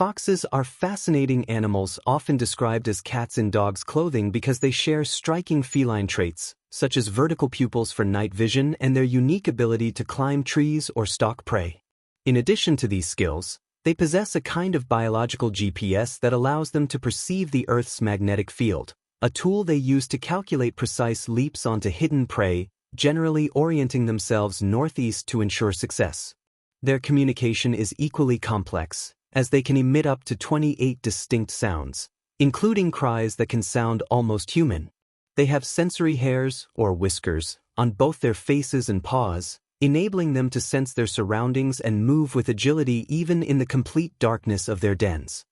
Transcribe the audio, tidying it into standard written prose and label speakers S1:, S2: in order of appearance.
S1: Foxes are fascinating animals often described as cats in dogs' clothing because they share striking feline traits, such as vertical pupils for night vision and their unique ability to climb trees or stalk prey. In addition to these skills, they possess a kind of biological GPS that allows them to perceive the Earth's magnetic field, a tool they use to calculate precise leaps onto hidden prey, generally orienting themselves northeast to ensure success. Their communication is equally complex, as they can emit up to 28 distinct sounds, including cries that can sound almost human. They have sensory hairs, or whiskers, on both their faces and paws, enabling them to sense their surroundings and move with agility even in the complete darkness of their dens.